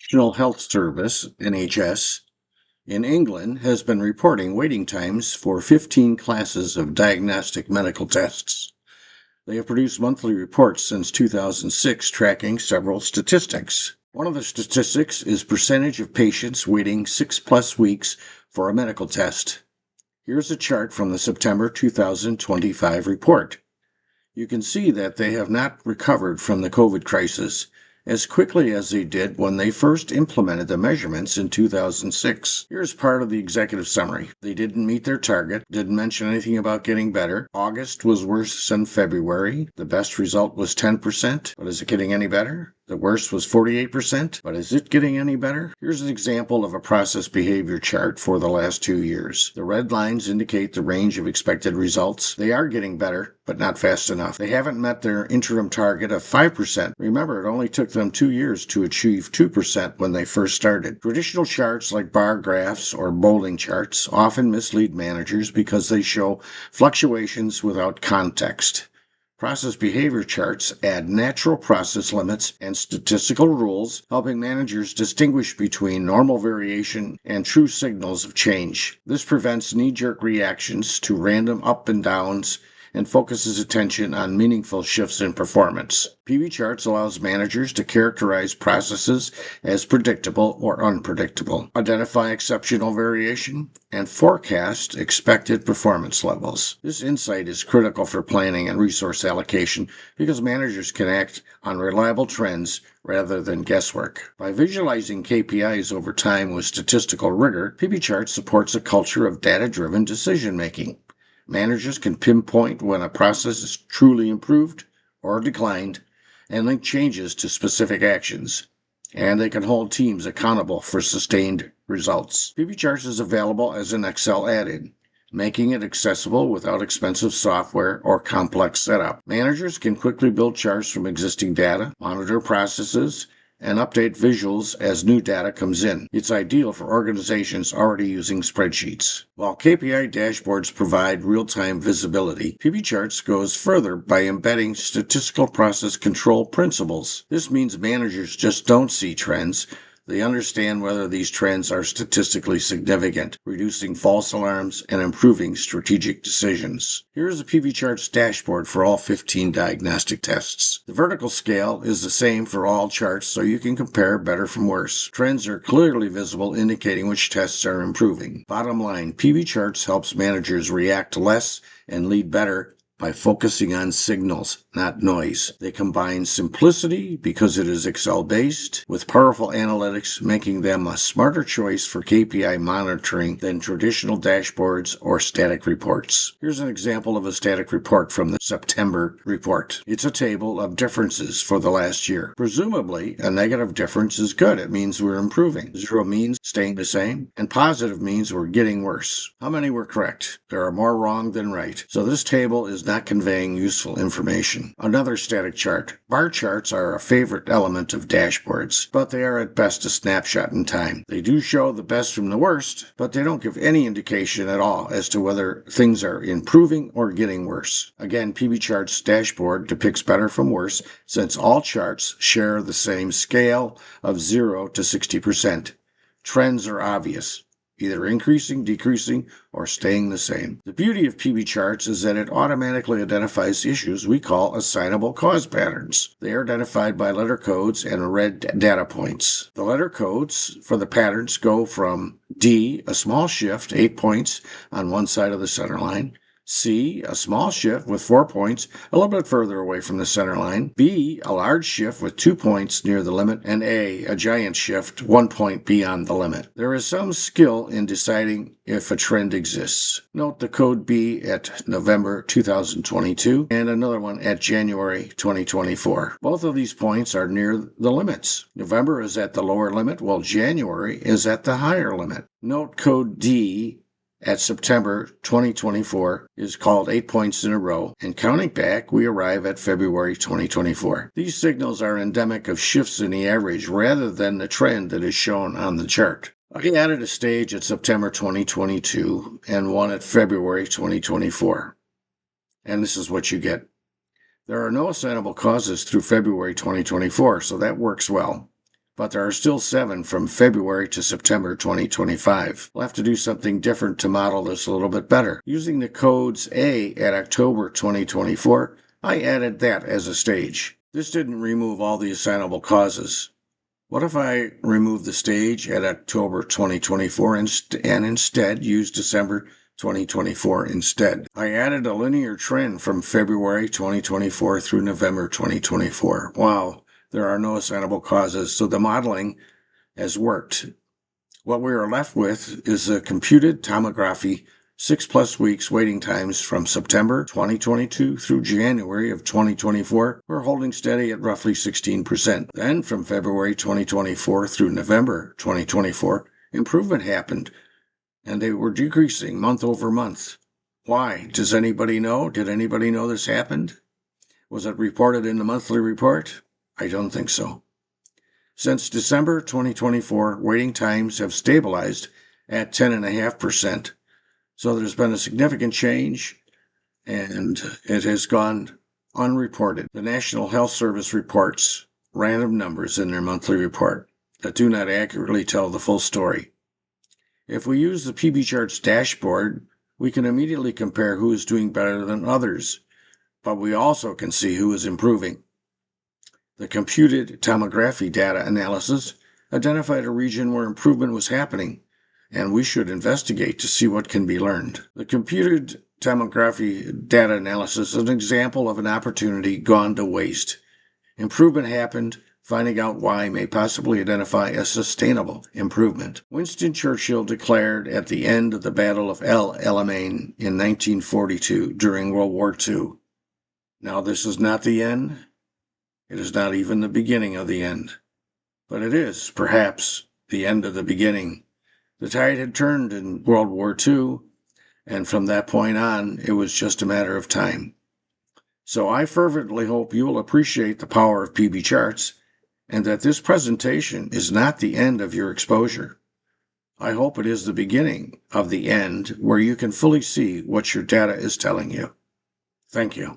National Health Service, NHS, in England has been reporting waiting times for 15 classes of diagnostic medical tests. They have produced monthly reports since 2006 tracking several statistics. One of the statistics is percentage of patients waiting 6+ weeks for a medical test. Here's a chart from the September 2025 report. You can see that they have not recovered from the COVID crisis as quickly as they did when they first implemented the measurements in 2006. Here's part of the executive summary. They didn't meet their target, didn't mention anything about getting better. August was worse than February. The best result was 10%, but is it getting any better? The worst was 48%, but is it getting any better? Here's an example of a process behavior chart for the last 2 years. The red lines indicate the range of expected results. They are getting better, but not fast enough. They haven't met their interim target of 5%. Remember, it only took them 2 years to achieve 2% when they first started. Traditional charts like bar graphs or bowling charts often mislead managers because they show fluctuations without context. Process behavior charts add natural process limits and statistical rules, helping managers distinguish between normal variation and true signals of change. This prevents knee-jerk reactions to random up and downs and focuses attention on meaningful shifts in performance. PBCharts allows managers to characterize processes as predictable or unpredictable, identify exceptional variation, and forecast expected performance levels. This insight is critical for planning and resource allocation because managers can act on reliable trends rather than guesswork. By visualizing KPIs over time with statistical rigor, PBCharts supports a culture of data-driven decision-making. Managers can pinpoint when a process is truly improved or declined and link changes to specific actions. And they can hold teams accountable for sustained results. PBCharts is available as an Excel add-in, making it accessible without expensive software or complex setup. Managers can quickly build charts from existing data, monitor processes, and update visuals as new data comes in. It's ideal for organizations already using spreadsheets. While KPI dashboards provide real-time visibility, PBCharts goes further by embedding statistical process control principles. This means managers just don't see trends. They understand whether these trends are statistically significant, reducing false alarms and improving strategic decisions. Here's a PBCharts dashboard for all 15 diagnostic tests. The vertical scale is the same for all charts, so you can compare better from worse. Trends are clearly visible, indicating which tests are improving. Bottom line, PBCharts helps managers react less and lead better by focusing on signals, not noise. They combine simplicity, because it is Excel-based, with powerful analytics, making them a smarter choice for KPI monitoring than traditional dashboards or static reports. Here's an example of a static report from the September report. It's a table of differences for the last year. Presumably, a negative difference is good. It means we're improving. 0 means staying the same, and positive means we're getting worse. How many were correct? There are more wrong than right. So this table is not conveying useful information. Another static chart. Bar charts are a favorite element of dashboards, but they are at best a snapshot in time. They do show the best from the worst, but they don't give any indication at all as to whether things are improving or getting worse. Again, PBCharts dashboard depicts better from worse since all charts share the same scale of 0 to 60%. Trends are obvious, either increasing, decreasing, or staying the same. The beauty of PBCharts is that it automatically identifies issues we call assignable cause patterns. They are identified by letter codes and red data points. The letter codes for the patterns go from D, a small shift, 8 points on one side of the center line; C, a small shift with 4 points a little bit further away from the center line; B, a large shift with 2 points near the limit; and A, a giant shift 1 point beyond the limit. There is some skill in deciding if a trend exists. Note the code B at November 2022 and another one at January 2024. Both of these points are near the limits. November is at the lower limit, while January is at the higher limit. Note code D at September 2024 is called 8 points in a row, and counting back, we arrive at February 2024. These signals are endemic of shifts in the average rather than the trend that is shown on the chart. I added a stage at September 2022 and one at February 2024. And this is what you get. There are no assignable causes through February 2024, so that works well. but there are still 7 from February to September 2025. We'll have to do something different to model this a little bit better. Using the codes A at October 2024, I added that as a stage. This didn't remove all the assignable causes. What if I remove the stage at October 2024 and instead use December 2024 instead? I added a linear trend from February 2024 through November 2024. Wow, there are no assignable causes, so the modeling has worked. What we are left with is a computed tomography 6+ weeks waiting times from September 2022 through January of 2024. We're holding steady at roughly 16%. Then from February 2024 through November 2024, improvement happened, and they were decreasing month over month. Why? Does anybody know? Did anybody know this happened? Was it reported in the monthly report? I don't think so. Since December 2024, waiting times have stabilized at 10.5%. So there's been a significant change, and it has gone unreported. The National Health Service reports random numbers in their monthly report that do not accurately tell the full story. If we use the PBCharts dashboard, we can immediately compare who is doing better than others, but we also can see who is improving. The computed tomography data analysis identified a region where improvement was happening, and we should investigate to see what can be learned. The computed tomography data analysis is an example of an opportunity gone to waste. Improvement happened. Finding out why may possibly identify a sustainable improvement. Winston Churchill declared at the end of the Battle of El Alamein in 1942 during World War II. Now, this is not the end. It is not even the beginning of the end. But it is, perhaps, the end of the beginning. The tide had turned in World War II, and from that point on, it was just a matter of time. So I fervently hope you will appreciate the power of PBCharts, and that this presentation is not the end of your exposure. I hope it is the beginning of the end where you can fully see what your data is telling you. Thank you.